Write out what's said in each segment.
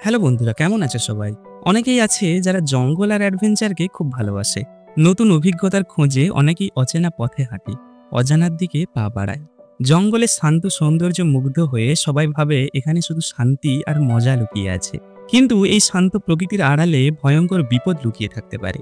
Hello বন্ধুরা, কেমন আছে সবাই? অনেকেই আছে যারা জঙ্গল আর অ্যাডভেঞ্চারকে খুব ভালোবাসে। নতুন অভিজ্ঞতার খোঁজে অনেকেই অচেনা পথে হাঁটে, অজানার দিকে পা বাড়ায়। জঙ্গলের শান্ত সৌন্দর্য মুগ্ধ হয়ে সবাই ভাবে এখানে শুধু শান্তি আর মজা লুকিয়ে আছে। কিন্তু এই শান্ত প্রকৃতির আড়ালে ভয়ঙ্কর বিপদ লুকিয়ে থাকতে পারে।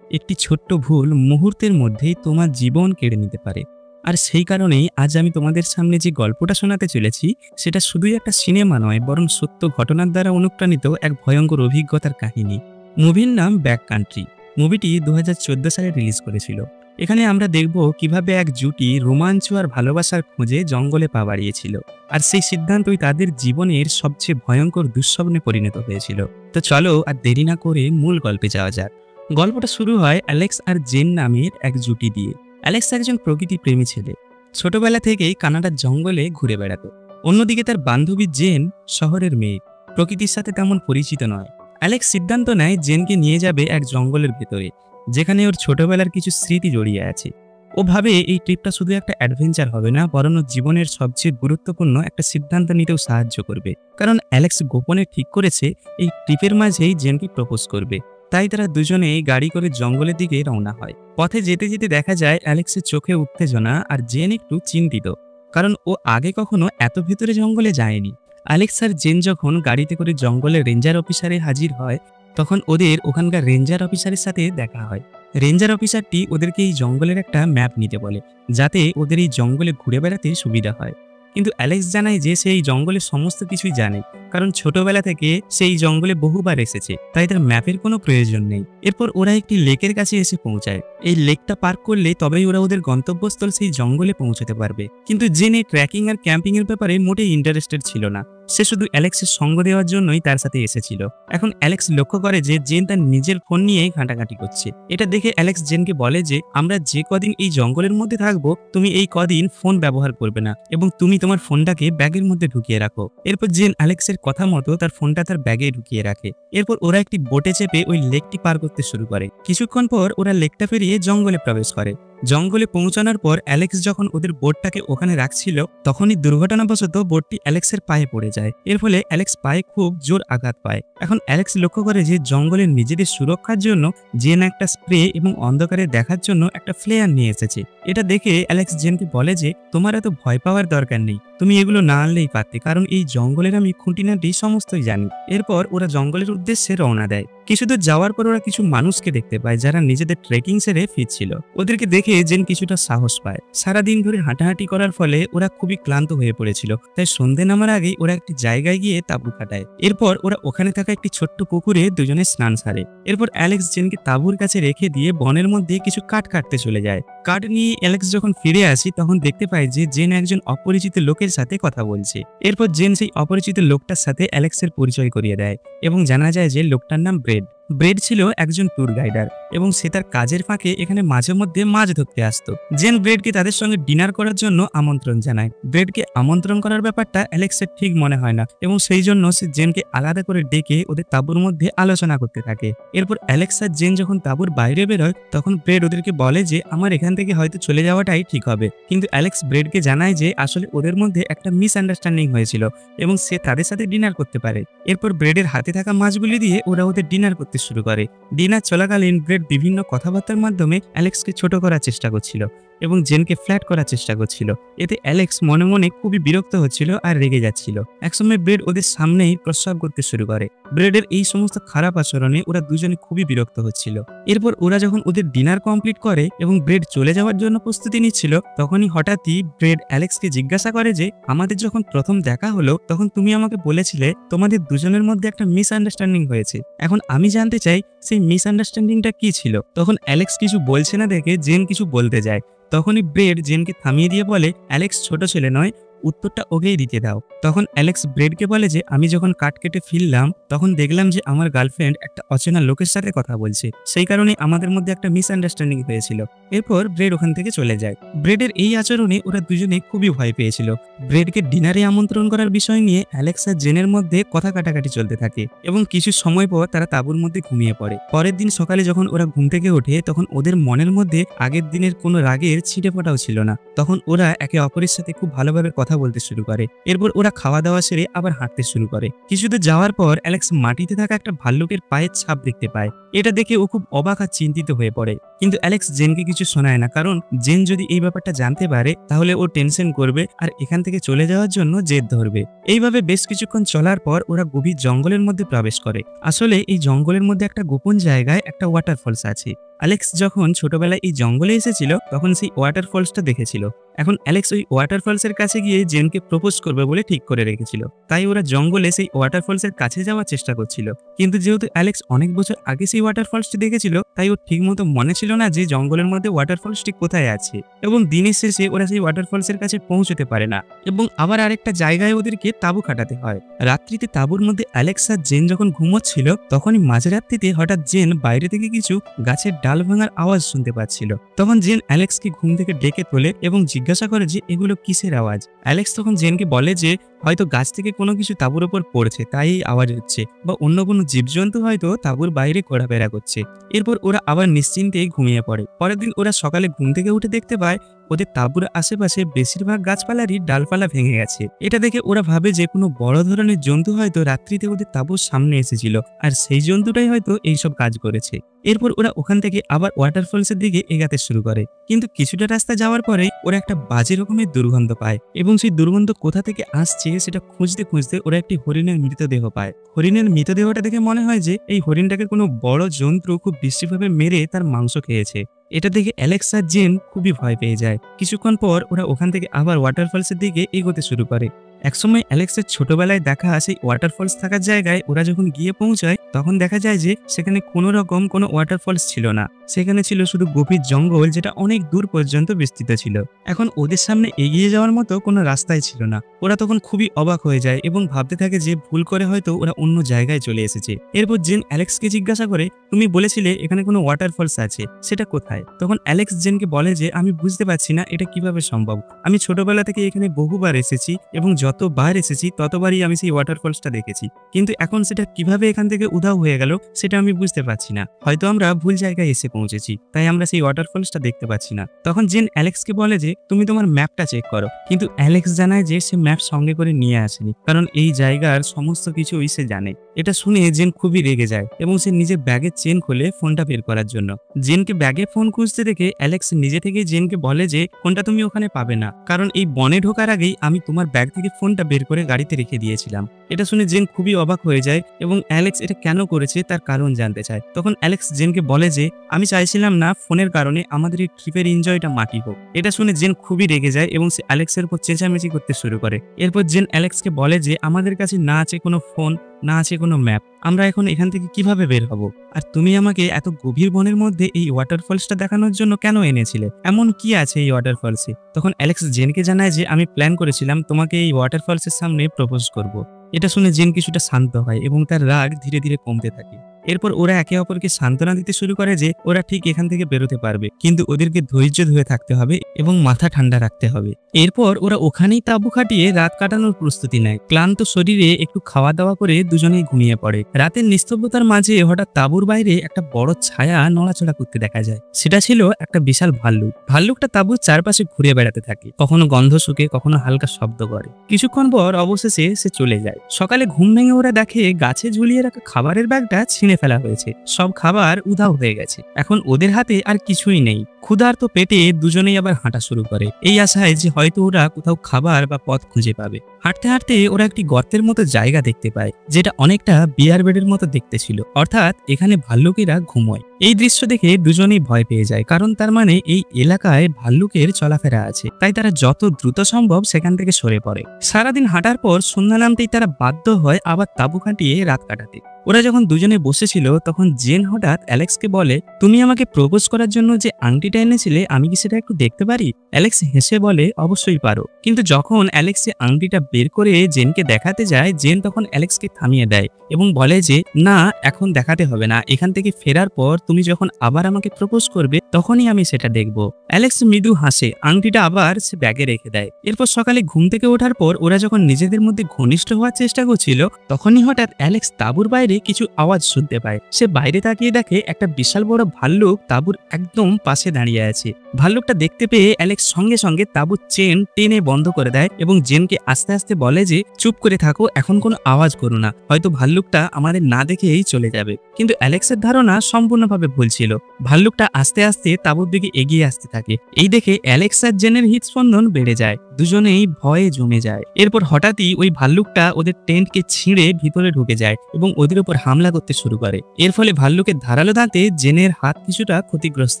একটি ছোট্ট ভুল মুহূর্তের মধ্যেই তোমার জীবন কেড়ে নিতে পারে। আর সেই কারণেই আজ আমি তোমাদের সামনে যে গল্পটা শোনাতে চলেছি, সেটা শুধুই একটা সিনেমা নয়, বরং সত্য ঘটনার দ্বারা অনুপ্রাণিত এক ভয়ঙ্কর অভিজ্ঞতার কাহিনী। মুভির নাম ব্যাক কান্ট্রি। মুভিটি 2014 সালে রিলিজ করেছিল। এখানে আমরা দেখব কিভাবে এক জুটি রোমাঞ্চ আর ভালোবাসার খোঁজে জঙ্গলে পা বাড়িয়েছিল, আর সেই সিদ্ধান্তই তাদের জীবনের সবচেয়ে ভয়ঙ্কর দুঃস্বপ্নে পরিণত হয়েছিল। তো চলো আর দেরি না করে মূল গল্পে যাওয়া যাক। গল্পটা শুরু হয় অ্যালেক্স আর জেন নামের এক জুটি দিয়ে। অ্যালেক্স একজন প্রকৃতি প্রেমী ছেলে। ছোটবেলা থেকেই কানাডার জঙ্গলে ঘুরে বেড়াতো। অন্যদিকে তার বান্ধবী জেন শহরের মেয়ে, প্রকৃতির সাথে তেমন পরিচিত নয়। অ্যালেক্স সিদ্ধান্ত নেয় জেনকে নিয়ে যাবে এক জঙ্গলের ভেতরে, যেখানে ওর ছোটবেলার কিছু স্মৃতি জড়িয়ে আছে। ও ভাবে এই ট্রিপটা শুধু একটা অ্যাডভেঞ্চার হবে না, বরং ওর জীবনের সবচেয়ে গুরুত্বপূর্ণ একটা সিদ্ধান্ত নিতেও সাহায্য করবে। কারণ অ্যালেক্স গোপনে ঠিক করেছে এই ট্রিপের মাঝেই জেনকে প্রপোজ করবে। তাই তারা দুজনেই গাড়ি করে জঙ্গলের দিকে রওনা হয়। পথে যেতে যেতে দেখা যায় অ্যালেক্সের চোখে উত্তেজনা, আর জেন একটু চিন্তিত, কারণ ও আগে কখনো এত ভেতরে জঙ্গলে যায়নি। অ্যালেক্স আর জেন যখন গাড়িতে করে জঙ্গলে রেঞ্জার অফিসারে হাজির হয়, তখন ওদের ওখানকার রেঞ্জার অফিসারের সাথে দেখা হয়। রেঞ্জার অফিসারটি ওদেরকে এই জঙ্গলের একটা ম্যাপ নিতে বলে, যাতে ওদের এই জঙ্গলে ঘুরে বেড়াতে সুবিধা হয়। কিন্তু অ্যালেক্স জানায় যে সে এই জঙ্গলের সমস্ত কিছুই জানে, কারণ ছোটবেলা থেকে সেই জঙ্গলে বহুবার এসেছে, তাই তার ম্যাপের কোনো প্রয়োজন নেই। এরপর ওরা একটি লেকের কাছে এসে পৌঁছায়। এই লেকটা পার করলে তবেই ওরা ওদের গন্তব্যস্থল সেই জঙ্গলে পৌঁছাতে পারবে। কিন্তু জেন এই ট্রেকিং আর ক্যাম্পিং এর ব্যাপারে মোটেই ইন্টারেস্টেড ছিল না। সে শুধু অ্যালেক্সের সঙ্গ দেওয়ার জন্যই তার সাথে এসেছিল। এখন অ্যালেক্স লক্ষ্য করে যে জেন তার নিজের ফোন নিয়েই ঘাঁটাঘাঁটি করছে। এটা দেখে অ্যালেক্স জেনকে বলে যে আমরা যে কদিন এই জঙ্গলের মধ্যে থাকবো, তুমি এই কদিন ফোন ব্যবহার করবে না, এবং তুমি তোমার ফোনটাকে ব্যাগের মধ্যে ঢুকিয়ে রাখো। এরপর জেন অ্যালেক্সের কথা মতো তার ফোনটা তার ব্যাগে ঢুকিয়ে রাখে। এরপর ওরা একটি বোটে চেপে ওই লেকটি পার করতে শুরু করে। কিছুক্ষণ পর ওরা লেকটা পেরিয়ে জঙ্গলে প্রবেশ করে। জঙ্গলে পৌঁছানোর পর অ্যালেক্স যখন ওদের বোটটাকে ওখানে রাখছিল, তখনই দুর্ঘটনাবশত বোটটি অ্যালেক্সের পায়ে পড়ে যায়। এর ফলে অ্যালেক্স পায়ে খুব জোর আঘাত পায়। এখন অ্যালেক্স লক্ষ্য করে যে জঙ্গলের নিজেদের সুরক্ষার জন্য জেন একটা স্প্রে এবং অন্ধকারে দেখার জন্য একটা ফ্লেয়ার নিয়ে এসেছে। এটা দেখে অ্যালেক্স জেনকে বলে যে তোমার এত ভয় পাওয়ার দরকার নেই, তুমি এগুলো না আনলেই পারতে, কারণ এই জঙ্গলের আমি খুঁটিনাটি সমস্তই জানি। এরপর ওরা জঙ্গলের উদ্দেশ্যে রওনা দেয়। কিছুদূর যাওয়ার পর ওরা কিছু মানুষকে দেখতে পায় যারা নিজেদের ট্রেকিং সেরে ফিরছিল। ওদেরকে দেখে জেন কিছুটা সাহস পায়। সারাদিন ধরে হাঁটাহাঁটি করার ফলে ওরা খুবই ক্লান্ত হয়ে পড়েছিল, তাই সন্ধ্যে নামার আগেই ওরা একটি জায়গায় গিয়ে তাঁবু কাটায়। এরপর ওরা ওখানে থাকা একটি ছোট্ট পুকুরে দুজনে স্নান সারে। এরপর অ্যালেক্স জেনকে তাঁবুর কাছে রেখে দিয়ে বনের মধ্যে কিছু কাঠ কাটতে চলে যায়। কাঠ নিয়ে অ্যালেক্স যখন ফিরে আসি, তখন দেখতে পায় যে জেন একজন অপরিচিত লোকের সাথে কথা বলছে। এরপর জেন সেই অপরিচিত লোকটার সাথে অ্যালেক্সের পরিচয় করিয়ে দেয়, এবং জানা যায় যে লোকটার নাম ব্রেড। ব্রেড ছিল একজন ট্যুর গাইডার, এবং সে তার কাজের ফাঁকে এখানে মাঝে মধ্যে মাছ ধরতে আসতো। জেন ব্রেডকে তাদের সঙ্গে ডিনার করার জন্য আমন্ত্রণ জানায়। ব্রেডকে আমন্ত্রণ করার ব্যাপারটা অ্যালেক্সের ঠিক মনে হয় না, এবং সেই জন্য সে জেনকে আলাদা করে ডেকে ওদের তাঁবুর মধ্যে আলোচনা করতে থাকে। এরপর অ্যালেক্স আর জেন যখন তাঁবুর বাইরে বেরোয়, তখন ব্রেড ওদেরকে বলে যে আমার এখান থেকে হয়তো চলে যাওয়াটাই ঠিক হবে। কিন্তু অ্যালেক্স ব্রেডকে জানায় যে আসলে ওদের মধ্যে একটা মিসআন্ডারস্ট্যান্ডিং হয়েছিল, এবং সে তাদের সাথে ডিনার করতে পারে। এরপর ব্রেডের হাতে থাকা মাছগুলি দিয়ে ওরা ওদের ডিনার করতে শুরু করে। ডিনার চলাকালীন ব্রেড বিভিন্ন কথাবার্তার মাধ্যমে অ্যালেক্সকে ছোট করার চেষ্টা করছিল এবং জেনকে ফ্ল্যাট করার চেষ্টা করছিল। এতে অ্যালেক্স মনে মনে খুবই বিরক্ত হচ্ছিল আর রেগে যাচ্ছিল। একসময় ব্রেড ওদের সামনেই প্রস্রাব করতে শুরু করে। ব্রেডের এই সমস্ত খারাপ আচরণে ওরা দুজনে খুবই বিরক্ত হচ্ছিল। এরপর ওরা যখন ওদের ডিনার কমপ্লিট করে এবং ব্রেড চলে যাওয়ার জন্য প্রস্তুতি নিচ্ছিল, তখনই হঠাৎই ব্রেড অ্যালেক্সকে জিজ্ঞাসা করে যে আমাদের যখন প্রথম দেখা হলো, তখন তুমি আমাকে বলেছিলে তোমাদের দুজনের মধ্যে একটা মিসআন্ডারস্ট্যান্ডিং হয়েছে। এখন আমি জানতে চাই সেই মিসআন্ডারস্ট্যান্ডিংটা কি ছিল। তখন অ্যালেক্স কিছু বলছে না দেখে জেন কিছু বলতে যায়। তখনই ব্রেড জেনকে থামিয়ে দিয়ে বলে অ্যালেক্স ছোট ছেলে নয়, উত্তরটা ওকেই দিতে দাও। তখন অ্যালেক্স ব্রেডকে বলে যে আমি যখন কাঠ কেটে ফিরলাম, তখন দেখলাম যে আমার গার্লফ্রেন্ড একটা অচেনা লোকের সাথে কথা বলছে, সেই কারণে আমাদের মধ্যে একটা মিসআন্ডারস্ট্যান্ডিং হয়েছিল। এরপর ব্রেড ওখান থেকে চলে যায়। ব্রেডের এই আচরণে ওরা দুজনে খুবই ভয় পেয়েছিল। ব্রেডকে ডিনারে আমন্ত্রণ করার বিষয় নিয়ে অ্যালেক্স আর জেনের মধ্যে কথা কাটাকাটি চলতে থাকে, এবং কিছু সময় পর তারা তাঁবুর মধ্যে ঘুমিয়ে পড়ে। পরের দিন সকালে যখন ওরা ঘুম থেকে ওঠে, তখন ওদের মনের মধ্যে আগের দিনের কোনো রাগের ছিটে ফোটাও ছিল না। তখন ওরা একে অপরের সাথে খুব ভালোভাবে কথা বলতে শুরু করে। এরপর ওরা ওরা খাওয়া দাওয়া সেরে আবার হাঁটতে শুরু করে। কিছুদূর যাওয়ার পর অ্যালেক্স মাটিতে থাকা একটা ভাল্লুকের পায়ের ছাপ দেখতে পায়। এটা দেখে ও খুব অবাক আর চিন্তিত হয়ে পড়ে, কিন্তু অ্যালেক্স জেনকে কিছু শোনায় না, কারণ জেন যদি এই ব্যাপারটা জানতে পারে তাহলে ও টেনশন করবে আর এখান থেকে চলে যাওয়ার জন্য জেদ ধরবে। এইভাবে বেশ কিছুক্ষণ চলার পর ওরা গভীর জঙ্গলের মধ্যে প্রবেশ করে। আসলে এই জঙ্গলের মধ্যে একটা গোপন জায়গায় একটা ওয়াটারফলস আছে। অ্যালেক্স যখন ছোটবেলায় এই জঙ্গলে এসেছিল তখন সেই ওয়াটারফলসটা দেখেছিল। এখন অ্যালেক্স ওই ওয়াটারফলসের কাছে গিয়ে জেনকে প্রপোজ করবে বলে ঠিক করে রেখেছিল। তাই ওরা জঙ্গলে সেই ওয়াটারফলসের কাছে যাওয়ার চেষ্টা করছিল, কিন্তু যেহেতু অ্যালেক্স অনেক বছর আগে সেই ওয়াটারফলসটি দেখেছিল তাই ওর ঠিকমতো মনে ছিল না যে জঙ্গলের মধ্যে ওয়াটারফলসটি কোথায় আছে, এবং দিনের শেষে ওরা সেই ওয়াটারফলসের কাছে পৌঁছতে পারে না এবং আবার আরেকটা জায়গায় ওদেরকে তাঁবু খাটাতে হয়। রাত্রিতে তাঁবুর মধ্যে অ্যালেক্স আর জেন যখন ঘুমোচ্ছিল তখনই মাঝরাত্রিতে হঠাৎ জেন বাইরে থেকে কিছু গাছের ডাল ভাঙার আওয়াজ শুনতে পাচ্ছিল। তখন জেন অ্যালেক্সকে ঘুম থেকে ডেকে তোলে এবং জিজ্ঞাসা করে যে এগুলো কিসের আওয়াজ। অ্যালেক্স তখন জেনকে বলে যে হয়তো গাছ থেকে কোনো কিছু তাঁবুর ওপর পড়ছে তাই এই আওয়াজ হচ্ছে, বা অন্য কোনো জীবজন্তু হয়তো তাঁবুর বাইরে ঘোরাফেরা করছে। এরপর ওরা আবার নিশ্চিন্তে ঘুমিয়ে পড়ে। পরের দিন ওরা সকালে ঘুম থেকে উঠে দেখতে পায় ওদের তাঁবুর আশেপাশে বেশিরভাগ গাছপালারই ডালপালা ভেঙে গেছে। এটা দেখে ওরা ভাবে যে কোনো বড় ধরনের জন্তু হয়তো রাত্রিতে ওদের তাঁবুর সামনে এসেছিল আর সেই জন্তুটাই হয়তো এইসব কাজ করেছে। এরপর ওরা ওখান থেকে আবার ওয়াটারফলসের দিকে এগাতে শুরু করে, কিন্তু কিছুটা রাস্তা যাওয়ার পরেই ওরা একটা বাজে রকমের দুর্গন্ধ পায় এবং সেই দুর্গন্ধ কোথা থেকে আসছে সেটা খুঁজতে খুঁজতে ওরা একটি হরিণের মৃতদেহ পায়। হরিণের মৃতদেহটা দেখে মনে হয় যে এই হরিণটাকে কোনো বড় জন্তু খুব বিশ্রীভাবে মেরে তার মাংস খেয়েছে। এটা দেখে অ্যালেক্স আর জেন খুবই ভয় পেয়ে যায়। কিছুক্ষণ পর ওরা ওখান থেকে আবার ওয়াটারফলসের দিকে এগোতে শুরু করে। একসময় অ্যালেক্সের ছোটবেলায় দেখা সেই ওয়াটারফলস থাকার জায়গায় ওরা যখন গিয়ে পৌঁছায় তখন দেখা যায় যে সেখানে কোনো রকম কোনো ওয়াটারফলস ছিল না, সেখানে ছিল শুধু গভীর জঙ্গল যেটা অনেক দূর পর্যন্ত বিস্তৃত ছিল। এখন ওদের সামনে এগিয়ে যাওয়ার মতো কোনো রাস্তাই ছিল না। ওরা তখন খুবই অবাক হয়ে যায় এবং ভাবতে থাকে যে ভুল করে হয়তো ওরা অন্য জায়গায় চলে এসেছে। এরপর জেন অ্যালেক্সকে জিজ্ঞাসা করে তুমি বলেছিলে এখানে কোনো ওয়াটারফলস আছে, সেটা কোথায়? তখন অ্যালেক্স জেনকে বলে যে আমি বুঝতে পারছি না এটা কিভাবে সম্ভব। আমি ছোটবেলা থেকে এখানে বহুবার এসেছি এবং যতবার এসেছি ততবারই আমি সেই ওয়াটারফলসটা দেখেছি, কিন্তু এখন সেটা কিভাবে এখান থেকে উধাও হয়ে গেল সেটা আমি বুঝতে পারছি না। হয়তো আমরা ভুল জায়গায় এসে পৌঁছেছি তাই আমরা সেই ওয়াটারফলসটা দেখতে পাচ্ছি না। তখন জেন অ্যালেক্সকে বলে যে তুমি তোমার ম্যাপটা চেক করো, কিন্তু অ্যালেক্স জানায় যে সে ম্যাপ সঙ্গে করে নিয়ে আসেনি, কারণ এই জায়গার সমস্ত কিছুই সে জানে। এটা শুনে জেন খুবই রেগে যায় এবং সে নিজের ব্যাগের চেন খুলে ফোনটা বের করার জন্য। জেনকে ব্যাগে ফোন খুঁজতে দেখে অ্যালেক্স নিজে থেকে জেনকে বলে যে ফোনটা তুমি ওখানে পাবে না, কারণ এই বনে ঢোকার আগেই আমি তোমার ব্যাগ থেকে ফোনটা বের করে গাড়িতে রেখে দিয়েছিলাম। এটা শুনে জেন খুবই অবাক হয়ে যায় এবং অ্যালেক্স এটা কেন করেছে তার কারণ জানতে চায়। তখন অ্যালেক্স জেনকে বলে যে আমি চাইছিলাম না ফোনের কারণে আমাদের এই ট্রিপের এনজয়টা মাটি হোক। এটা শুনে জেন খুবই রেগে যায় এবং সে অ্যালেক্সের উপর চেঁচামেচি করতে শুরু করে। এরপর জেন অ্যালেক্সকে বলে যে আমাদের কাছে না আছে কোনো ফোন, না আছে কোনো ম্যাপ, আমরা এখন এখান থেকে কিভাবে বের হব? আর তুমি আমাকে এত গভীর বনের মধ্যে এই ওয়াটারফলসটা দেখানোর জন্য কেন এনেছিলে? এমন কি আছে এই ওয়াটারফলসে? তখন অ্যালেক্স জেনকে জানায় যে আমি প্ল্যান করেছিলাম তোমাকে এই ওয়াটারফলসের সামনে প্রপোজ করব। এটা শুনে জেন কিছুটা শান্ত হয় এবং তার রাগ ধীরে ধীরে কমতে থাকে। এরপর ওরা একে অপরকে সান্ত্বনা দিতে শুরু করে যে ওরা ঠিক এখান থেকে বেরোতে পারবে, কিন্তু ওদেরকে ধৈর্য ধরে থাকতে হবে এবং মাথা ঠান্ডা রাখতে হবে। এরপর ওরা ওখানেই তাঁবু খাটিয়ে রাত কাটানোর প্রস্তুতি নেয়। ক্লান্ত শরীরে একটু খাওয়া দাওয়া করে দুজনেই ঘুমিয়ে পড়ে। রাতের নিস্তব্ধতার মাঝে হঠাৎ তাঁবুর বাইরে একটা বড় ছায়া নড়াচড়া করতে দেখা যায়। সেটা ছিল একটা বিশাল ভাল্লুক। ভাল্লুকটা তাঁবুর চারপাশে ঘুরে বেড়াতে থাকে, কখনো গন্ধ শুকে, কখনো হালকা শব্দ করে। কিছুক্ষণ পর অবশেষে সে চলে যায়। সকালে ঘুম ভেঙে ওরা দেখে গাছে ঝুলিয়ে রাখা খাবারের ব্যাগটা ছিঁড়ে ফেলা হয়েছে। সব খাবার উধাও হয়ে গেছে। এখন ওদের হাতে আর কিছুই নেই। ক্ষুধার্ত পেটে দুজনেই আবার হাঁটা শুরু করে, এই আশায় যে হয়তো ওরা কোথাও খাবার বা পথ খুঁজে পাবে। হাঁটতে হাঁটতে ওরা একটি গর্তের মতো জায়গা দেখতে পায়, যেটা অনেকটা বিয়ার বেডের মতো দেখতে ছিল, অর্থাৎ এখানে ভাল্লুকেরা ঘুমোয়। এই দৃশ্য দেখে দুজনেই ভয় পেয়ে যায়, কারণ তার মানে এই এলাকায় ভাল্লুকের চলাফেরা আছে। তাই তারা যত দ্রুত সম্ভব সেখান থেকে সরে পড়ে। সারাদিন হাঁটার পর সন্ধ্যা নামতেই তারা বাধ্য হয় আবার তাঁবু খাটিয়ে রাত কাটাতে। ওরা যখন দুজনে বসেছিল তখন জেন হঠাৎ অ্যালেক্সকে বলে তুমি আমাকে প্রপোজ করার জন্য যে আংটিটা এনেছিলে আমি কি সেটা একটু দেখতে পারি? অ্যালেক্স হেসে বলে অবশ্যই পারো। কিন্তু যখন অ্যালেক্স আংটিটা বের করে জেনকে দেখাতে যায়, জেন তখন অ্যালেক্সকে থামিয়ে দেয় এবং বলে যে না, এখন দেখাতে হবে না, এখান থেকে ফেরার পর তুমি যখন আবার আমাকে প্রপোজ করবে তখনই আমি সেটা দেখব। অ্যালেক্স মৃদু হাসে, আংটিটা আবার সে ব্যাগে রেখে দেয়। এরপর সকালে ঘুম থেকে ওঠার পর ওরা যখন নিজেদের মধ্যে ঘনিষ্ঠ হওয়ার চেষ্টা করছিল, তখনই হঠাৎ অ্যালেক্স তাঁবুর বাইরে কিছু আওয়াজ শুনতে পায়। সে বাইরে তাকিয়ে দেখে একটা বিশাল বড় ভাল্লুক তাঁবুর একদম পাশে দাঁড়িয়ে আছে। ভাল্লুকটা দেখতে পেয়ে অ্যালেক্স সঙ্গে সঙ্গে তাঁবুর চেন টেনে বন্ধ করে দেয় এবং জেনকে আস্তে আস্তে বলে যে চুপ করে থাকো, এখন কোনো আওয়াজ করো না, হয়তো ভাল্লুকটা আমাদের না দেখেই চলে যাবে। কিন্তু অ্যালেক্সের ধারণা সম্পূর্ণভাবে ভুল ছিল। ভাল্লুকটা আস্তে আস্তে তাঁবুর দিকে এগিয়ে আসতে থাকে। এই দেখে অ্যালেক্স আর জেনের হৃদস্পন্দন বেড়ে যায়, দুজনেই ভয়ে জমে যায়। এরপর হঠাৎই ওই ভাল্লুকটা ওদের টেন্টকে ছিঁড়ে ভিতরে ঢুকে যায় এবং ওদের উপর হামলা করতে শুরু করে। এর ফলে ভাল্লুকের ধারালো দাঁতে জেনের হাত কিছুটা ক্ষতিগ্রস্ত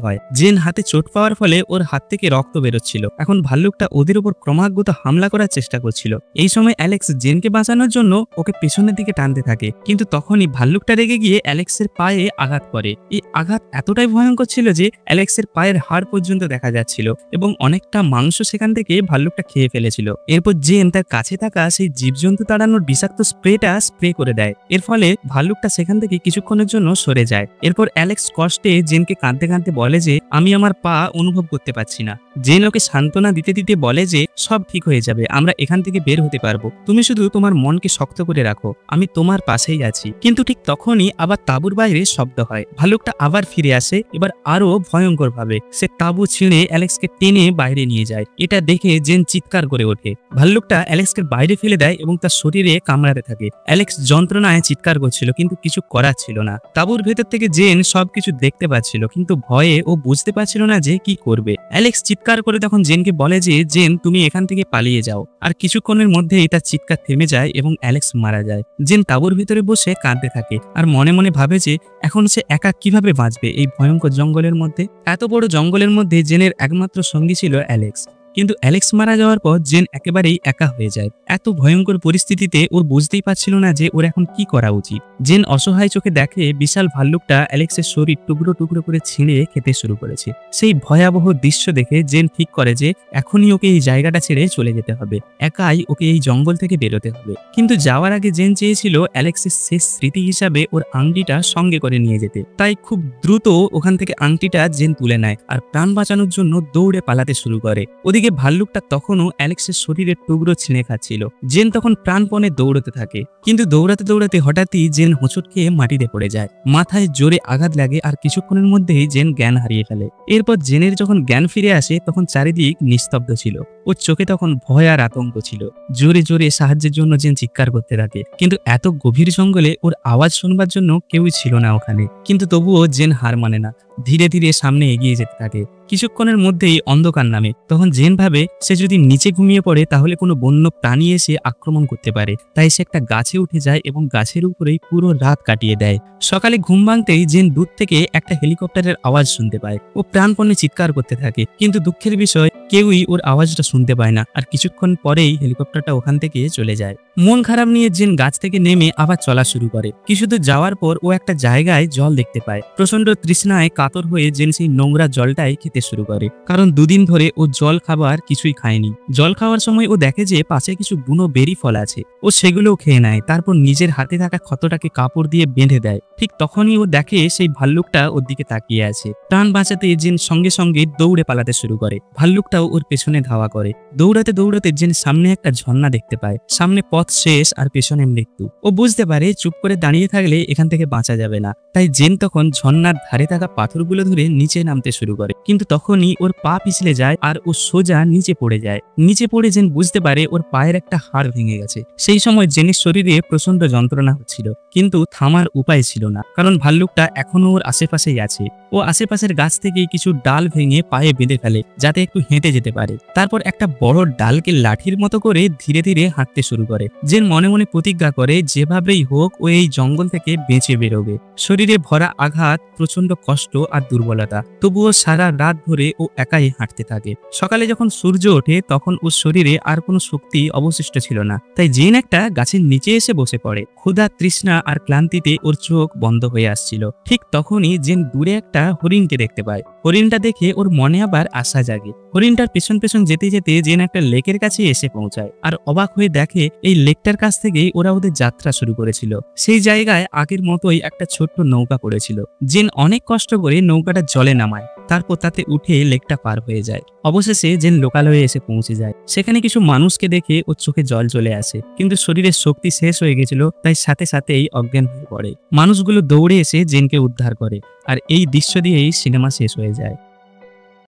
হয়। জেন হাতে চোট পাওয়ার ফলে ওর হাত থেকে রক্ত বেরোচ্ছিল। এখন ভাল্লুকটা ওদের উপর ক্রমাগত হামলা করার চেষ্টা করছিল। এই সময় অ্যালেক্স জেনকে বাঁচানোর জন্য ওকে পেছনের দিকে টানতে থাকে, কিন্তু তখনই ভাল্লুকটা রেগে গিয়ে অ্যালেক্সের পায়ে আঘাত করে। এই আঘাত এতটাই ভয়ঙ্কর ছিল যে অ্যালেক্সের পায়ের হাড় পর্যন্ত দেখা যাচ্ছিল এবং অনেকটা মাংস সেখান থেকে ভাল্লুকটা খেয়ে ফেলেছিল। এরপর জেন তার কাছে থাকা সেই জীবজন্তু তাড়ানোর বিষাক্ত স্প্রেটা স্প্রে করে দেয়। এর ফলে ভাল্লুকটা সেখান থেকে কিছুক্ষণের জন্য সরে যায়। এরপর অ্যালেক্স কষ্টে জেনকে কাঁদতে কাঁদতে বলে যে আমি আমার পা অনুভব করতে পারছি না। জেন ওকে সান্ত্বনা দিতে দিতে বলে যে সব ঠিক হয়ে যাবে, আমরা এখান থেকে বের হতে পারবো, তুমি শুধু তোমার মনকে শক্ত করে রাখো, আমি তোমার পাশেই আছি। কিন্তু ঠিক তখনই আবার তাঁবুর বাইরে শব্দ হয়। ভাল্লুকটা আবার ফিরে আসে, এবার আরো ভয়ঙ্কর ভাবে। সে তাঁবু ছিঁড়ে অ্যালেক্সকে টেনে বাইরে নিয়ে যায়। এটা দেখে জেন চিৎকার করে ওঠে। ভাল্লুকটা অ্যালেক্সকে বাইরে ফেলে দেয় এবং তার শরীরে কামড়াতে থাকে। অ্যালেক্স যন্ত্রণায় চিৎকার করছিল, কিন্তু কিছু করার ছিল না। তাঁবুর ভেতর থেকে জেন সবকিছু দেখতে পাচ্ছিল, কিন্তু ভয়ে ও বুঝতে পারছিল না যে কি করবে। অ্যালেক্স চিৎকার করে তখন জেনকে বলে যে জেন তুমি এখান থেকে পালিয়ে যাও। আর কিছুক্ষণের মধ্যেই তার চিৎকার থেমে যায় এবং অ্যালেক্স মারা যায়। জেন তাঁবুর ভিতরে বসে কাঁদতে থাকে আর মনে মনে ভাবে যে এখন সে একা কিভাবে বাঁচবে এই ভয়ঙ্কর জঙ্গলের মধ্যে। এত বড় জঙ্গলের মধ্যে জেনের একমাত্র সঙ্গী ছিল অ্যালেক্স, কিন্তু অ্যালেক্স মারা যাওয়ার পর জেন একেবারেই একা হয়ে যায়। এত ভয়ঙ্কর পরিস্থিতিতে ওর বুঝতেই পারছিল না যে ওর এখন কি করা উচিত। জেন অসহায় চোখে দেখে বিশাল ভাল্লুকটা অ্যালেক্সের শরীর টুকরো টুকরো করে ছিঁড়ে খেতে শুরু করেছে। সেই ভয়াবহ দৃশ্য দেখে জেন ঠিক করে যে এখনই ওকে এই জায়গাটা ছেড়ে চলে যেতে হবে, একাই ওকে এই জঙ্গল থেকে বেরোতে হবে। কিন্তু যাওয়ার আগে জেন চেয়েছিল অ্যালেক্সের শেষ স্মৃতি হিসাবে ওর আংটিটা সঙ্গে করে নিয়ে যেতে। তাই খুব দ্রুত ওখান থেকে আংটিটা জেন তুলে নেয় আর প্রাণ বাঁচানোর জন্য দৌড়ে পালাতে শুরু করে। ওদিকে ভাল্লুকটা তখনও অ্যালেক্সের শরীরের টুকরো ছিঁড়ে খাচ্ছিল। জেন তখন প্রাণপণে দৌড়তে থাকে, কিন্তু দৌড়াতে দৌড়াতে হঠাৎই জেন হোঁচট খেয়ে মাটিতে পড়ে যায়। মাথায় জোরে আঘাত লাগে আর কিছুক্ষণের মধ্যেই জেন জ্ঞান হারিয়ে ফেলে। এরপর জেনের যখন জ্ঞান ফিরে আসে তখন চারিদিক নিস্তব্ধ ছিল। ওর চোখে তখন ভয় আর আতঙ্ক ছিল। জোরে জোরে সাহায্যের জন্য জেন চিৎকার করতে থাকে, কিন্তু এত গভীর জঙ্গলে ওর আওয়াজ শুনবার জন্য কেউই ছিল না ওখানে। কিন্তু তবুও জেন হার মানে না, ধীরে ধীরে সামনে এগিয়ে যেতে থাকে। কিছুক্ষণের মধ্যেই অন্ধকার নামে। তখন জেন ভাবে সে যদি নিচে ঘুমিয়ে পড়ে তাহলে কোনো বন্য প্রাণী এসে আক্রমণ করতে পারে। তাই সে একটা গাছে উঠে যায় এবং গাছের উপরেই পুরো রাত কাটিয়ে দেয়। সকালে ঘুম ভাঙতেই জেন দূর থেকে একটা হেলিকপ্টারের আওয়াজ শুনতে পায়। ও প্রাণপণে চিৎকার করতে থাকে, কিন্তু দুঃখের বিষয় কেউই ওর আওয়াজটা শুনতে পায় না। আর কিছুক্ষণ পরেই হেলিকপ্টারটা ওখান থেকে চলে যায়। মন খারাপ নিয়ে জেন গাছ থেকে নেমে আবার চলা শুরু করে। কিছুদূর যাওয়ার পর ও একটা জায়গায় জল দেখতে পায়। প্রচন্ড তৃষ্ণায় কাতর হয়ে জেন সেই নোংরা জলটাই খেতে শুরু করে, কারণ দুদিন ধরে ও জল খাবার কিছুই খায়নি। জল খাওয়ার সময় ও দেখে যে পাশে কিছু বুনো বেরি ফল আছে। ও সেগুলোও খেয়ে নেয়, তারপর নিজের হাতে থাকা ক্ষতটাকে কাপড় দিয়ে বেঁধে দেয়। ঠিক তখনই ও দেখে সেই ভাল্লুকটা ওর দিকে তাকিয়ে আছে। প্রাণ বাঁচাতে জেন সঙ্গে সঙ্গে দৌড়ে পালাতে শুরু করে। ভাল্লুকটাও ওর পেছনে ধাওয়া করে। দৌড়াতে দৌড়াতে জেন সামনে একটা ঝর্ণা দেখতে পায়। সামনে পথ শেষ আর পেছনে মৃত্যু। ও বুঝতে পারে চুপ করে দাঁড়িয়ে থাকলে এখান থেকে বাঁচা যাবে না। তাই জেন তখন ঝর্ণার ধারে থাকা পাথরগুলো ধরে নিচে নামতে শুরু করে, কিন্তু তখনই ওর পা পিছলে যায় আর ও সোজা নিচে পড়ে যায়। নিচে পড়ে জেন বুঝতে পারে ওর পায়ের একটা হাড় ভেঙে গেছে। সেই সময় জেনের শরীরে প্রচন্ড যন্ত্রণা হচ্ছিল, কিন্তু থামার উপায় ছিল না, কারণ ভাল্লুকটা এখনো ওর আশেপাশেই আছে। ও আশেপাশের গাছ থেকে কিছু ডাল ভেঙে পায়ে বেঁধে ফেলে যাতে একটু হেঁটে যেতে পারে। তারপর একটা বড় ডালকে লাঠির মতো করে ধীরে ধীরে হাঁটতে শুরু করে। জেন মনে মনে প্রতিজ্ঞা করে যেভাবেই হোক ও এই জঙ্গল থেকে বেঁচে বেরোবে। শরীরে ভরা আঘাত, প্রচন্ড কষ্ট আর দুর্বলতা, তবুও সারা রাত ধরে ও একাই হাঁটতে থাকে। সকালে যখন সূর্য ওঠে তখন ওর শরীরে আর কোনো শক্তি অবশিষ্ট ছিল না। তাই জেন একটা গাছের নিচে এসে বসে পড়ে। ক্ষুধা, তৃষ্ণা আর ক্লান্তিতে ওর চোখ বন্ধ হয়ে আসছিল। ঠিক তখনই জেন দূরে একটা হরিণকে দেখতে পায়। হরিণটা দেখে ওর মনে আবার আশা জাগে। হরিণটার পেছন পেছন যেতে যেতে জেন একটা লেকের কাছে এসে পৌঁছায় আর অবাক হয়ে দেখে এই লেকটার কাছ থেকেই ওরা ওদের যাত্রা শুরু করেছিল। সেই জায়গায় আগের মতোই একটা ছোট্ট নৌকা পড়েছিল। জেন অনেক কষ্ট করে নৌকাটা জলে নামায়, তারপর তাতে উঠে লেকটা পার হয়ে যায়। অবশেষে জেন লোকালয়ে এসে পৌঁছে যায়। সেখানে কিছু মানুষকে দেখে ওর চোখে জল চলে আসে, কিন্তু শরীরের শক্তি শেষ হয়ে গেছিল, তাই সাথে সাথেই অজ্ঞান হয়ে পড়ে। মানুষগুলো দৌড়ে এসে জেনকে উদ্ধার করে আর এই দৃশ্য দিয়েই সিনেমা শেষ হয়ে যায়।